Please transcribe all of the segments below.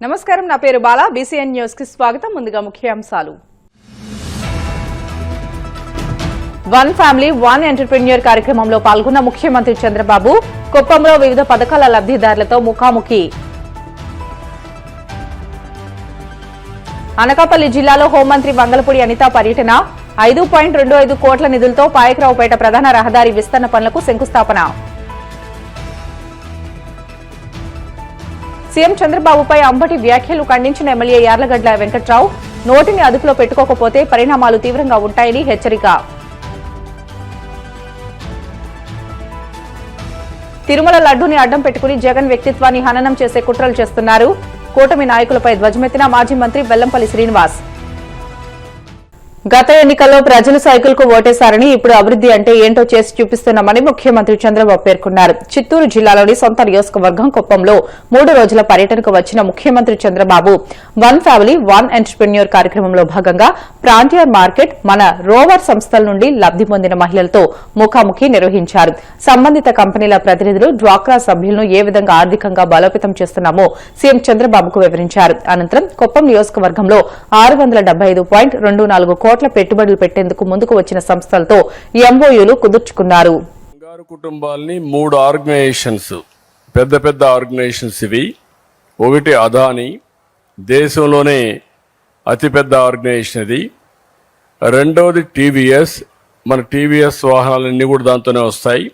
నమస్కారం, నా పేరు బాలా. బీసీఎన్ న్యూస్ కి స్వాగతం. ముందుగా ముఖ్యాంశాలు. వన్ ఫ్యామిలీ వన్ ఎంటర్‌ప్రెన్యూర్ కార్యక్రమంలో పాల్గొన్న ముఖ్యమంత్రి చంద్రబాబు కుప్పంలో వివిధ పథకాల లబ్ధిదారులతో ముఖాముఖి. అనకాపల్లి జిల్లాలో హోంమంత్రి వంగలపూడి అనిత పర్యటన. 5.25 కోట్ల నిధులతో పాయకరావుపేట ప్రధాన రహదారి విస్తరణ పనులకు శంకుస్థాపన. సీఎం చంద్రబాబుపై అంబటి వ్యాఖ్యలు ఖండించిన ఎమ్మెల్యే యార్లగడ్డ వెంకట్రావు. నోటిని అదుపులో పెట్టుకోకపోతే పరిణామాలు తీవ్రంగా ఉంటాయని హెచ్చరిక. తిరుమల లడ్డూని అడ్డం పెట్టుకుని జగన్ వ్యక్తిత్వాన్ని హననం చేసే కుట్రలు చేస్తున్నారు. కూటమి నాయకులపై ధ్వజమెత్తిన మాజీ మంత్రి వెల్లంపల్లి శ్రీనివాస్. గత ఎన్నికల్లో ప్రజలు సైకిల్కు ఓటేశారని ఇప్పుడు అభివృద్ధి అంటే ఏంటో చేసి చూపిస్తున్నామని ముఖ్యమంత్రి చంద్రబాబు పేర్కొన్నారు. చిత్తూరు జిల్లాలోని సొంత నియోజకవర్గం కుప్పంలో 3 రోజుల పర్యటనకు వచ్చిన ముఖ్యమంత్రి Chandrababu one family one entrepreneur కార్యక్రమంలో భాగంగా ప్రాంతీయ మార్కెట్, మన రోవర్ సంస్థల నుండి లబ్ది పొందిన మహిళలతో ముఖాముఖి నిర్వహించారు. సంబంధిత కంపెనీల ప్రతినిధులు, డ్వాక్రా సభ్యులను ఏ విధంగా ఆర్థికంగా బలోపేతం చేస్తున్నామో సీఎం చంద్రబాబుకు వివరించారు. అనంతరం కుప్పం నియోజకవర్గంలో 675.24 కోట్ల పెట్టుబడులు పెట్టేందుకు ముందుకు వచ్చిన సంస్థలతో ఎంఓయూలు కుదుర్చుకున్నారు. బంగారు కుటుంబాలని 3 ఆర్గనైజేషన్స్, పెద్ద ఆర్గనైజేషన్స్ ఇవి. ఒకటి అదాని, దేశంలోనే అతిపెద్ద ఆర్గనైజేషన్ ఇది. రెండవది టీవీఎస్, మన టీవీఎస్ వాహనాలన్నీ కూడా దాంతోనే వస్తాయి,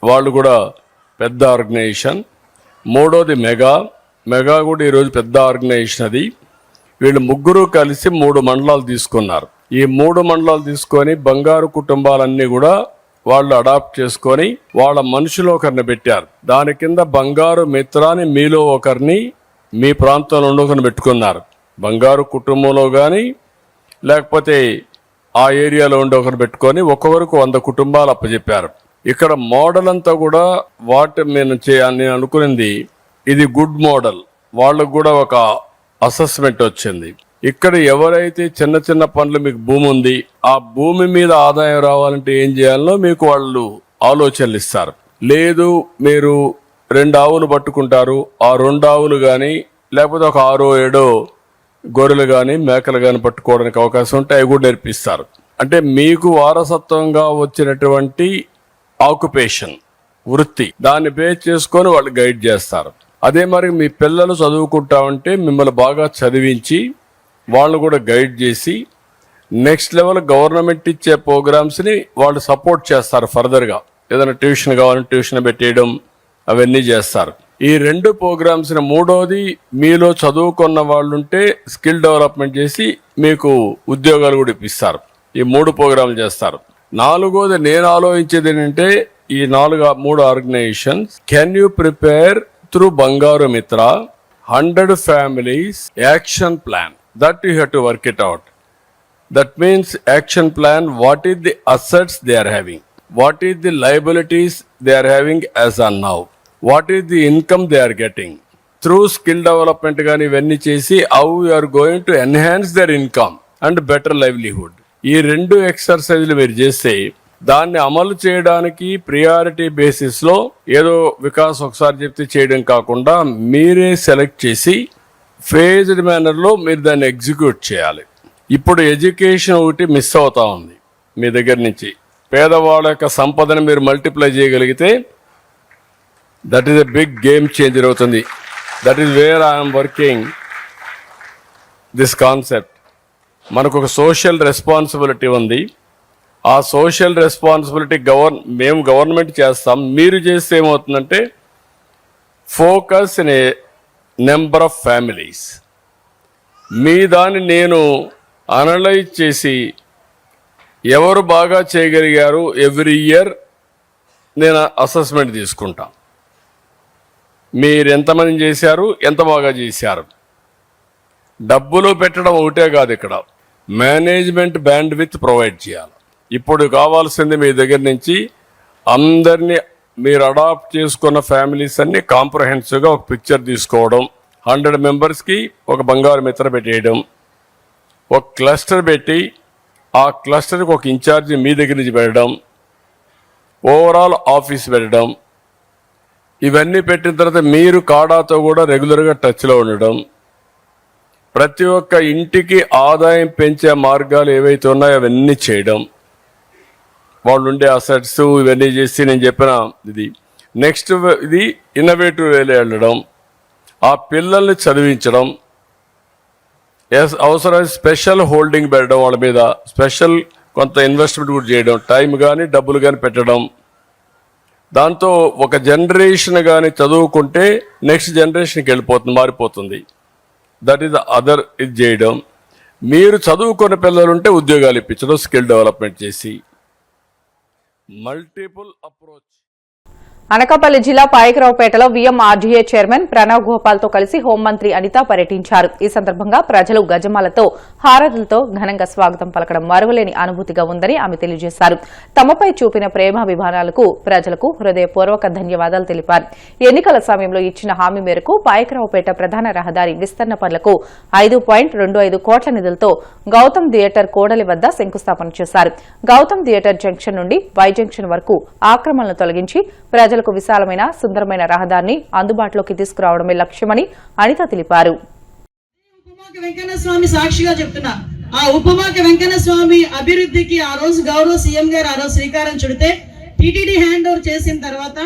వాళ్ళు కూడా పెద్ద ఆర్గనైజేషన్. మూడోది మెగా కూడా ఈరోజు పెద్ద ఆర్గనైజేషన్ అది. వీళ్ళు ముగ్గురు కలిసి 3 మండలాలు తీసుకున్నారు. ఈ 3 మండలాలు తీసుకొని బంగారు కుటుంబాలన్నీ కూడా వాళ్ళు అడాప్ట్ చేసుకొని వాళ్ళ మనుషులు ఒకరిని పెట్టారు. దాని కింద బంగారు మిత్రాన్ని మీలో ఒకరిని, మీ ప్రాంతంలో ఒకరిని పెట్టుకున్నారు. బంగారు కుటుంబంలో కానీ లేకపోతే ఆ ఏరియాలో ఉండి ఒకరు పెట్టుకొని ఒక్కొక్కరికి 100 కుటుంబాలు అప్పచెప్పారు. ఇక్కడ మోడల్ అంతా కూడా నేను అనుకున్నది ఇది గుడ్ మోడల్. వాళ్ళకు కూడా ఒక అసెస్మెంట్ వచ్చింది. ఇక్కడ ఎవరైతే చిన్న పనులు, మీకు భూమి ఉంది, ఆ భూమి మీద ఆదాయం రావాలంటే ఏం చేయాలో మీకు వాళ్ళు ఆలోచనలు ఇస్తారు. లేదు మీరు 2 ఆవులు పట్టుకుంటారు, ఆ 2 ఆవులు కానీ లేకపోతే ఒక 6-7 గొర్రెలు కానీ మేకలు కానీ పట్టుకోవడానికి అవకాశం ఉంటే అవి కూడా నేర్పిస్తారు. అంటే మీకు వారసత్వంగా వచ్చినటువంటి ఆక్యుపేషన్, వృత్తి, దాన్ని బేస్ చేసుకొని వాళ్ళు గైడ్ చేస్తారు. అదే మరి మీ పిల్లలు చదువుకుంటా ఉంటే మిమ్మల్ని బాగా చదివించి వాళ్ళు కూడా గైడ్ చేసి నెక్స్ట్ లెవెల్ గవర్నమెంట్ ఇచ్చే ప్రోగ్రామ్స్ని వాళ్ళు సపోర్ట్ చేస్తారు. ఫర్దర్గా ఏదైనా ట్యూషన్ కావాలంటే ట్యూషన్ పెట్టేయడం అవన్నీ చేస్తారు. ఈ 2 ప్రోగ్రామ్స్ని, మూడోది మీలో చదువుకున్న వాళ్ళు ఉంటే స్కిల్ డెవలప్మెంట్ చేసి మీకు ఉద్యోగాలు కూడా ఇప్పిస్తారు. ఈ 3 ప్రోగ్రాంలు చేస్తారు. నాలుగోది నేను ఆలోచించేది ఏంటంటే ఈ 3 organisations can you prepare through బంగారు మిత్ర 100 families action plan that you have to work it out. That means action plan, what is the assets they are having, what is the liabilities they are having as on now, what is the income they are getting. Through skill development gaani ivanni chesi how you are going to enhance their income and better livelihood. ఈ 2 ఎక్సర్సైజ్లు మీరు చేస్తే దాన్ని అమలు చేయడానికి priority బేసిస్లో ఏదో వికాస్ ఒకసారి చెప్తే చేయడం కాకుండా మీరే సెలెక్ట్ చేసి ఫేజ్డ్ మేనర్లో మీరు దాన్ని ఎగ్జిక్యూట్ చేయాలి. ఇప్పుడు ఎడ్యుకేషన్ ఒకటి మిస్ అవుతా ఉంది మీ దగ్గర నుంచి. పేదవాళ్ళ యొక్క సంపదను మీరు మల్టిప్లై చేయగలిగితే that is a big game changer అవుతుంది. That is where I'm working this concept. మనకు ఒక సోషల్ రెస్పాన్సిబిలిటీ ఉంది. ఆ సోషల్ రెస్పాన్సిబిలిటీ మేము గవర్నమెంట్ చేస్తాం. మీరు చేస్తే ఏమవుతుందంటే focus in a number of families. మీ దాన్ని నేను అనలైజ్ చేసి ఎవరు బాగా చేయగలిగారు ఎవ్రీ ఇయర్ నేను అసెస్మెంట్ తీసుకుంటా. మీరు ఎంతమంది చేశారు, ఎంత బాగా చేశారు. డబ్బులు పెట్టడం ఒకటే కాదు, ఇక్కడ మేనేజ్మెంట్ బ్యాండ్ విత్ ప్రొవైడ్ చేయాలి. ఇప్పుడు కావాల్సింది మీ దగ్గర నుంచి అందరినీ మీరు అడాప్ట్ చేసుకున్న ఫ్యామిలీస్ అన్ని కాంప్రహెన్సివ్గా ఒక పిక్చర్ తీసుకోవడం, 100 మెంబర్స్కి ఒక బంగారు మిత్ర పెట్టేయడం, ఒక క్లస్టర్ పెట్టి ఆ క్లస్టర్కి ఒక ఇన్ఛార్జి మీ దగ్గర నుంచి పెట్టడం, ఓవరాల్ ఆఫీస్ పెట్టడం, ఇవన్నీ పెట్టిన తర్వాత మీరు కాడాతో కూడా రెగ్యులర్గా టచ్లో ఉండడం, ప్రతి ఒక్క ఇంటికి ఆదాయం పెంచే మార్గాలు ఏవైతే ఉన్నాయో అవన్నీ చేయడం, వాళ్ళు ఉండే అసెట్స్ ఇవన్నీ చేసి నేను చెప్పిన ఇది. నెక్స్ట్ ఇది ఇన్నోవేటివ్ వేలో వెళ్ళడం, ఆ పిల్లల్ని చదివించడం, అవసరమైన స్పెషల్ హోల్డింగ్ పెట్టడం, వాళ్ళ మీద స్పెషల్ కొంత ఇన్వెస్ట్మెంట్ కూడా చేయడం, టైం కానీ డబ్బులు కానీ పెట్టడం. దాంతో ఒక జనరేషన్ కానీ చదువుకుంటే నెక్స్ట్ జనరేషన్కి వెళ్ళిపోతుంది, మారిపోతుంది. దట్ ఈస్ అదర్ ఇది చేయడం. మీరు చదువుకున్న పిల్లలుంటే ఉద్యోగాలు ఇప్పించడం, స్కిల్ డెవలప్మెంట్ చేసి మల్టిపుల్ అప్రోచ్. అనకాపల్లి జిల్లా పాయకరావుపేటలో వీఎంఆర్డీఏ చైర్మన్ ప్రణవ్ గోపాల్ తో కలిసి హోంమంత్రి అనిత పర్యటించారు. ఈ సందర్భంగా ప్రజలు గజమాలతో హారతులతో ఘనంగా స్వాగతం పలకడం మరువలేని అనుభూతిగా ఉందని ఆమె తెలియజేశారు. తమపై చూపిన ప్రేమాభిమానాలకు ప్రజలకు హృదయపూర్వక ధన్యవాదాలు తెలిపారు. ఎన్నికల సమయంలో ఇచ్చిన హామీ మేరకు పాయకరావుపేట ప్రధాన రహదారి విస్తరణ పనులకు 5.25 కోట్ల నిధులతో గౌతమ్ థియేటర్ కూడలి వద్ద శంకుస్థాపన చేశారు. గౌతమ్ థియేటర్ జంక్షన్ నుండి వై జంక్షన్ వరకు ఆక్రమణలు తొలగించి ప్రజలకు విశాలమైన సుందరమైన రహదారిని అందుబాటులోకి తీసుకురావడమే లక్ష్యమని అనిత తెలిపారు. ఉపమాక వెంకన్న స్వామి సాక్షిగా చెప్తున్నా, ఆ ఉపమాక వెంకన్న స్వామి అభివృద్ధికి ఆ రోజు గౌరవ సీఎం గారు ఆ రోజు శ్రీకారం చుడితే టీటీడీ హ్యాండ్ ఓవర్ చేసిన తర్వాత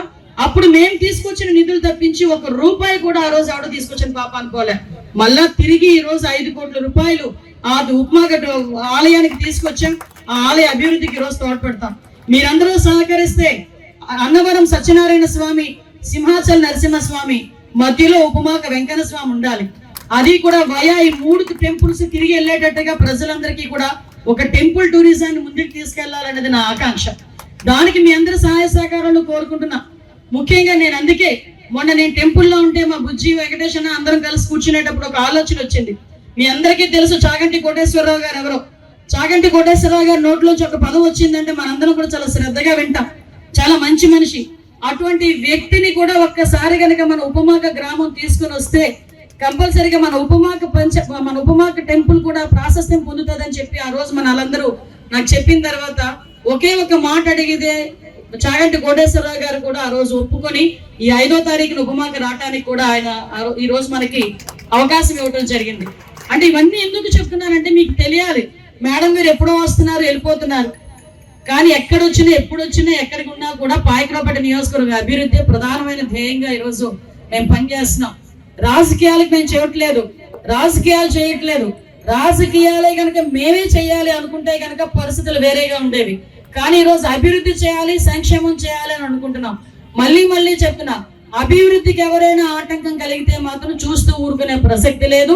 అప్పుడు మేము తీసుకొచ్చిన నిధులు తప్పించి 1 రూపాయి కూడా ఆ రోజు ఆవిడ తీసుకొచ్చిన పాప అనుకోలే. మళ్ళా తిరిగి ఈ రోజు 5 కోట్ల రూపాయలు ఆ ఉపమాక ఆలయానికి తీసుకొచ్చాం. ఆ ఆలయ అభివృద్ధికి ఈ రోజు తోడ్పడతాం. మీరందరూ సహకరిస్తే అన్నవరం సత్యనారాయణ స్వామి, సింహాచల్ నరసింహస్వామి మధ్యలో ఉపమాక వెంకన్న స్వామి ఉండాలి. అది కూడా వయా ఈ 3 టెంపుల్స్ తిరిగి వెళ్ళేటట్టుగా ప్రజలందరికీ కూడా ఒక టెంపుల్ టూరిజాన్ని ముందుకు తీసుకెళ్లాలనేది నా ఆకాంక్ష. దానికి మీ అందరి సహాయ సహకారాలు కోరుకుంటున్నా. ముఖ్యంగా నేను అందుకే మొన్న నేను టెంపుల్లో ఉంటే మా బుజ్జి వెంకటేశ్వర అందరం కలిసి కూర్చునేటప్పుడు ఒక ఆలోచన వచ్చింది. మీ అందరికీ తెలుసు చాగంటి కోటేశ్వరరావు గారు ఎవరో. చాగంటి కోటేశ్వరరావు గారి నోట్లోంచి ఒక పదం వచ్చిందంటే మనందరం కూడా చాలా శ్రద్ధగా వింటాం. చాలా మంచి మనిషి. అటువంటి వ్యక్తిని కూడా ఒక్కసారి కనుక మన ఉపమాక గ్రామం తీసుకుని వస్తే కంపల్సరీగా మన ఉపమాక టెంపుల్ కూడా ప్రాశస్త్యం పొందుతుందని చెప్పి ఆ రోజు మన వాళ్ళందరూ నాకు చెప్పిన తర్వాత ఒకే ఒక మాట అడిగితే చాగంటి కోటేశ్వరరావు గారు కూడా ఆ రోజు ఒప్పుకొని ఈ 5వ తారీఖున ఉపమాక రావడానికి కూడా ఆయన ఈ రోజు మనకి అవకాశం ఇవ్వడం జరిగింది. అంటే ఇవన్నీ ఎందుకు చెప్తున్నానంటే మీకు తెలియాలి, మేడం గారు ఎప్పుడో వస్తున్నారు, వెళ్ళిపోతున్నారు. కానీ ఎక్కడొచ్చినా ఎప్పుడు వచ్చినా ఎక్కడికి ఉన్నా కూడా పాయకరావుపేట నియోజకవర్గ అభివృద్ధి ప్రధానమైన ధ్యేయంగా ఈరోజు మేము పనిచేస్తున్నాం. రాజకీయాలకు మేము చేయట్లేదు. రాజకీయాలే కనుక మేమే చేయాలి అనుకుంటే కనుక పరిస్థితులు వేరేగా ఉండేవి. కానీ ఈరోజు అభివృద్ధి చేయాలి, సంక్షేమం చేయాలి అని అనుకుంటున్నాం. మళ్ళీ చెప్తున్నా, అభివృద్ధికి ఎవరైనా ఆటంకం కలిగితే మాత్రం చూస్తూ ఊరుకునే ప్రసక్తి లేదు.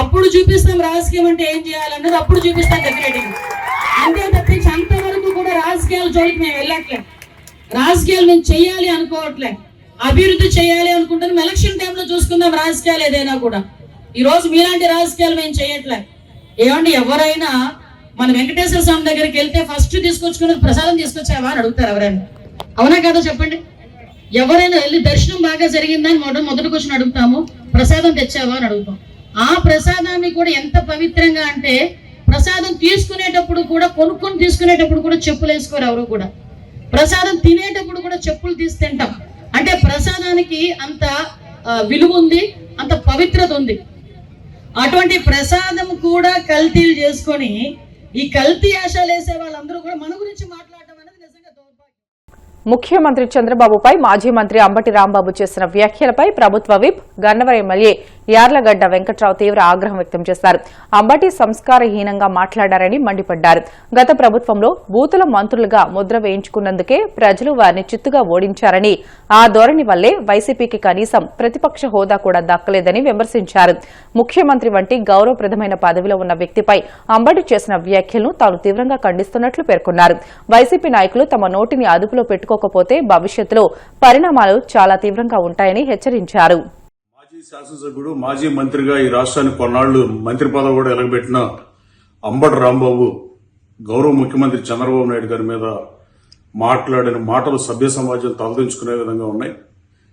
అప్పుడు చూపిస్తాం రాజకీయం అంటే ఏం చేయాలన్నది, అప్పుడు చూపిస్తాం డెఫినెట్గా. అంతే తప్పించి అంతవరకు కూడా రాజకీయాల జోలికి మేము వెళ్ళట్లేదు. రాజకీయాలు మేము చెయ్యాలి అనుకోవట్లేదు, అభివృద్ధి చేయాలి అనుకుంటున్నాం. ఎలక్షన్ టైంలో చూసుకుందాం రాజకీయాలు ఏదైనా కూడా. ఈ రోజు మీలాంటి రాజకీయాలు మేము చేయట్లేదు. ఏమండి, ఎవరైనా మన వెంకటేశ్వర స్వామి దగ్గరికి వెళ్తే ఫస్ట్ తీసుకొచ్చుకున్నది ప్రసాదం తీసుకొచ్చావా అని అడుగుతారు ఎవరైనా. అవునా కదా చెప్పండి? ఎవరైనా వెళ్ళి దర్శనం బాగా జరిగిందని మొదటి క్వశ్చన్ అడుగుతాము, ప్రసాదం తెచ్చావా అని అడుగుతాం. ఆ ప్రసాదాన్ని కూడా ఎంత పవిత్రంగా అంటే ప్రసాదం తీసుకునేటప్పుడు కూడా కొనుక్కొని తీసుకునేటప్పుడు కూడా చెప్పులు వేసుకోరు ఎవరు కూడా. ప్రసాదం తినేటప్పుడు కూడా చెప్పులు తీసి తింటాం. అంటే ప్రసాదానికి అంత విలువ ఉంది, అంత పవిత్రత ఉంది. అటువంటి ప్రసాదం కూడా కల్తీలు చేసుకొని ఈ కల్తీ ఆశలు వేసే వాళ్ళందరూ కూడా మన గురించి మాట్లాడటం అనేది నిజంగా దౌర్భాగ్యం. ముఖ్యమంత్రి చంద్రబాబుపై మాజీ మంత్రి అంబటి రాంబాబు చేసిన వ్యాఖ్యలపై ప్రభుత్వ విప్ గన్నవరం ఎమ్మెల్యే యార్లగడ్డ వెంకట్రావు తీవ్ర ఆగ్రహం వ్యక్తం చేశారు. అంబటి సంస్కారహీనంగా మాట్లాడారని మండిపడ్డారు. గత ప్రభుత్వంలో బూతుల మంత్రులుగా ముద్ర వేయించుకున్నందుకే ప్రజలు వారిని చిత్తుగా ఓడించారని, ఆ ధోరణి వల్లే వైసీపీకి కనీసం ప్రతిపక్ష హోదా కూడా దక్కలేదని విమర్శించారు. ముఖ్యమంత్రి వంటి గౌరవప్రదమైన పదవిలో ఉన్న వ్యక్తిపై అంబటి చేసిన వ్యాఖ్యలను తాను తీవ్రంగా ఖండిస్తున్నట్లు పేర్కొన్నారు. వైసీపీ నాయకులు తమ నోటిని అదుపులో పెట్టుకోకపోతే భవిష్యత్తులో పరిణామాలు చాలా తీవ్రంగా ఉంటాయని హెచ్చరించారు. శాసనసభ్యుడు, మాజీ మంత్రిగా ఈ రాష్ట్రానికి కొన్నాళ్లు మంత్రి పదవి కూడా ఎలగబెట్టిన అంబటి రాంబాబు గౌరవ ముఖ్యమంత్రి చంద్రబాబు నాయుడు గారి మీద మాట్లాడిన మాటలు సభ్య సమాజం తలదించుకునే విధంగా ఉన్నాయి.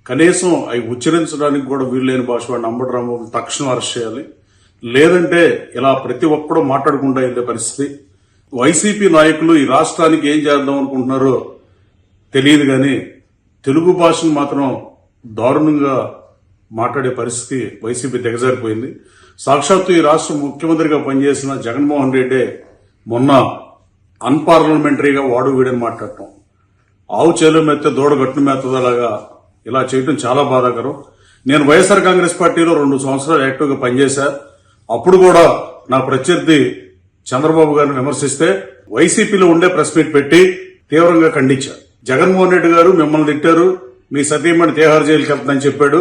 కనీసం అవి ఉచ్చరించడానికి కూడా వీల్లేని భాష వాడిని అంబటి రాంబాబు తక్షణం అరెస్ట్ చేయాలి. లేదంటే ఇలా ప్రతి ఒక్కడూ మాట్లాడకుండా వెళ్లే పరిస్థితి. వైసీపీ నాయకులు ఈ రాష్ట్రానికి ఏం చేద్దాం అనుకుంటున్నారో తెలియదు కానీ తెలుగు భాషను మాత్రం దారుణంగా మాట్లాడే పరిస్థితి వైసీపీ దిగజారిపోయింది. సాక్షాత్తు ఈ రాష్ట్ర ముఖ్యమంత్రిగా పనిచేసిన జగన్మోహన్ రెడ్డి మొన్న అన్పార్లమెంటరీగా వాడు వీడని మాట్లాడటం, ఆవు చేలు మెత్తే దూడ గట్టును మెత్తదలాగా ఇలా చేయటం చాలా బాధాకరం. నేను వైఎస్ఆర్ కాంగ్రెస్ పార్టీలో 2 సంవత్సరాలు యాక్టివ్గా పనిచేశా. అప్పుడు కూడా నా ప్రత్యర్థి చంద్రబాబు గారిని విమర్శిస్తే వైసీపీలో ఉండే ప్రెస్ మీట్ పెట్టి తీవ్రంగా ఖండించారు. జగన్మోహన్ రెడ్డి గారు మిమ్మల్ని తిట్టారు, మీ సతీమణి తిహార్ జైలుకి వెళ్తుందని చెప్పాడు,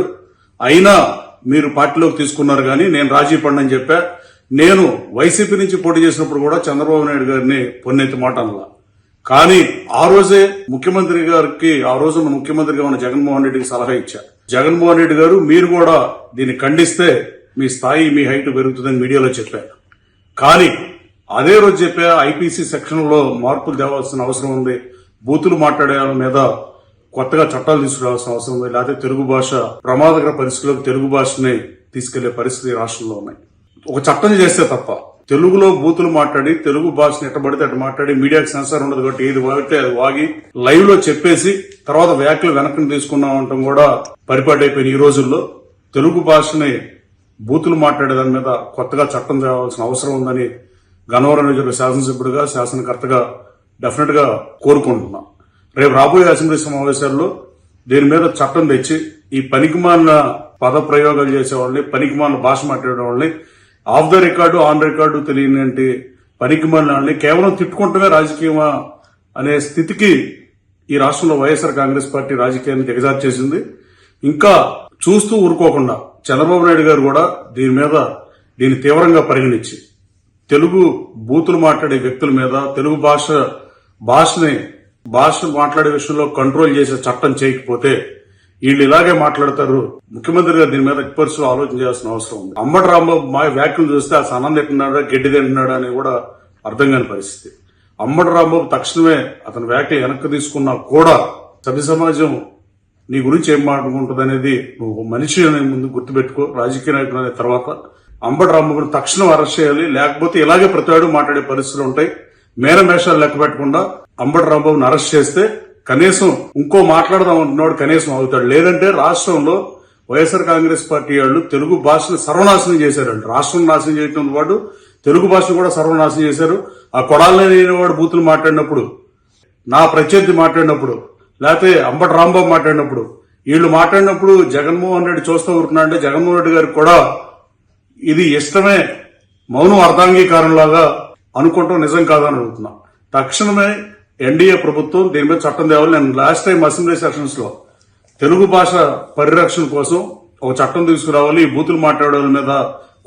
అయినా మీరు పార్టీలోకి తీసుకున్నారు కానీ నేను రాజీ పడనని చెప్పా. నేను వైసీపీ నుంచి పోటీ చేసినప్పుడు కూడా చంద్రబాబు నాయుడు గారిని పొన్నెత్తి మాట అనలా. కానీ ఆ రోజే ముఖ్యమంత్రి గారికి, ఆ రోజున ముఖ్యమంత్రిగా ఉన్న జగన్మోహన్ రెడ్డికి సలహా ఇచ్చా. జగన్మోహన్ రెడ్డి గారు మీరు కూడా దీన్ని ఖండిస్తే మీ స్థాయి, మీ హైట్ పెరుగుతుందని మీడియాలో చెప్పారు. కానీ అదే రోజు చెప్పా ఐపీసీ సెక్షన్ లో మార్పులు తేవాల్సిన అవసరం ఉంది, బూతులు మాట్లాడే వాళ్ళ మీద కొత్తగా చట్టాలు తీసుకురావాల్సిన అవసరం ఉంది, లేకపోతే తెలుగు భాష ప్రమాదకర పరిస్థితుల్లోకి తెలుగు భాషని తీసుకెళ్లే పరిస్థితి రాష్ట్రంలో ఉన్నాయి. ఒక చట్టం చేస్తే తప్ప తెలుగులో బూతులు మాట్లాడి తెలుగు భాషను ఎట్టబడితే అటు మాట్లాడి మీడియాకి సెన్సార్ ఉండదు కాబట్టి ఏది వాగితే అది వాగి లైవ్ లో చెప్పేసి తర్వాత వ్యాఖ్యలు వెనక్కి తీసుకున్నాం అంటాం కూడా పరిపాటైపోయిన ఈ రోజుల్లో తెలుగు భాషని బూతులు మాట్లాడే దాని మీద కొత్తగా చట్టం తేవాల్సిన అవసరం ఉందని గన్నవరం నియోజకవర్గ శాసనసభ్యుడిగా, శాసనకర్తగా డెఫినెట్ గా కోరుకుంటున్నాం. రేపు రాబోయే అసెంబ్లీ సమావేశాల్లో దీని మీద చట్టం తెచ్చి ఈ పనికిమాలిన పద ప్రయోగాలు చేసేవాళ్ళని, పనికిమాలిన భాష మాట్లాడే వాళ్ళని, of the record on record తెలియని పనికిమాలిన వాళ్ళని కేవలం తిట్టుకుంటమే రాజకీయమా అనే స్థితికి ఈ రాష్ట్రంలో వైఎస్ఆర్ కాంగ్రెస్ పార్టీ రాజకీయాన్ని దిగజార్చేసింది. ఇంకా చూస్తూ ఊరుకోకుండా చంద్రబాబు నాయుడు గారు కూడా దీన్ని తీవ్రంగా పరిగణించి తెలుగు బూతులు మాట్లాడే వ్యక్తుల మీద, తెలుగు భాష మాట్లాడే విషయంలో కంట్రోల్ చేసే చట్టం చేయకపోతే వీళ్ళు ఇలాగే మాట్లాడతారు. ముఖ్యమంత్రి గారు దీని మీద ఎక్స్పర్ట్స్ ఆలోచన చేయాల్సిన అవసరం ఉంది. అంబటి రాంబాబు మా వ్యాఖ్యలు చూస్తే ఆ సన్నం తింటున్నాడా గడ్డి తింటున్నాడా అని కూడా అర్థం కాని పరిస్థితి. అంబటి రాంబాబు తక్షణమే అతని వ్యాఖ్యలు వెనక్కి తీసుకున్నా కూడా సభ్య సమాజం నీ గురించి ఏం మాట్లాడుకుంటుంది అనేది నువ్వు మనిషి అనే ముందు గుర్తుపెట్టుకో. రాజకీయ నాయకులు అనే తర్వాత అంబటి రాంబాబుని తక్షణం అరెస్ట్ చేయాలి, లేకపోతే ఇలాగే ప్రతివాడు మాట్లాడే పరిస్థితులు ఉంటాయి. మేనమేషాలు లెక్క పెట్టకుండా అంబటి రాంబాబుని అరెస్ట్ చేస్తే కనీసం ఇంకో మాట్లాడదాం అంటున్నాడు కనీసం అవుతాడు. లేదంటే రాష్ట్రంలో వైఎస్ఆర్ కాంగ్రెస్ పార్టీ వాళ్ళు తెలుగు భాషను సర్వనాశనం చేశారండి. రాష్ట్రం నాశనం చేయడం పాటు తెలుగు భాషను కూడా సర్వనాశనం చేశారు. ఆ కొడాలని వాడు బూతులు మాట్లాడినప్పుడు, నా ప్రత్యర్థి మాట్లాడినప్పుడు, లేకపోతే అంబటి రాంబాబు మాట్లాడినప్పుడు, వీళ్ళు మాట్లాడినప్పుడు జగన్మోహన్ రెడ్డి చూస్తూ ఊరుకున్నాడంటే జగన్మోహన్ రెడ్డి గారికి కూడా ఇది ఇష్టమే, మౌనం అర్ధాంగీకారంలాగా అనుకుంటాం నిజం కాదని అడుగుతున్నా. తక్షణమే ఎన్డీఏ ప్రభుత్వం దీని మీద చట్టం తేవాలి. నేను లాస్ట్ టైం అసెంబ్లీ సెషన్స్ లో తెలుగు భాష పరిరక్షణ కోసం ఒక చట్టం తీసుకురావాలి, ఈ బూతులు మాట్లాడే వాళ్ళ మీద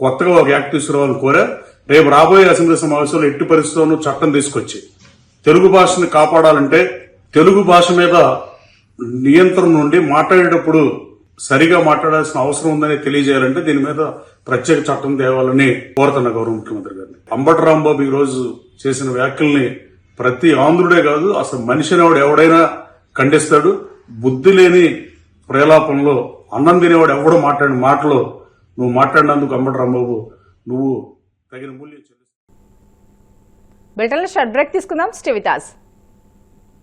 కొత్తగా ఒక యాక్ట్ తీసుకురావాలని కోరా. రేపు రాబోయే అసెంబ్లీ సమావేశంలో ఎట్టి పరిస్థితుల్లోనూ చట్టం తీసుకొచ్చి తెలుగు భాషను కాపాడాలంటే, తెలుగు భాష మీద నియంత్రణ నుండి మాట్లాడేటప్పుడు సరిగా మాట్లాడాల్సిన అవసరం ఉందని తెలియజేయాలంటే దీని మీద ప్రత్యేక చట్టం తేవాలని కోరుతున్న గౌరవ ముఖ్యమంత్రి గారిని. అంబటి రాంబాబు ఈ రోజు చేసిన వ్యాఖ్యల్ని ప్రతి ఆంధ్రుడే కాదు అసలు మనిషి అనేవాడు ఎవడైనా ఖండిస్తాడు. బుద్ధి లేని ప్రేలాపంలో అన్నం తినేవాడు ఎవడో మాట్లాడిన మాటలో నువ్వు మాట్లాడినందుకు అంబటి రాంబాబు నువ్వు తగిన మూల్యం చెల్లిస్తావు. బ్రిటన్లో షార్ట్ బ్రేక్ తీసుకుందాం. Stay with us.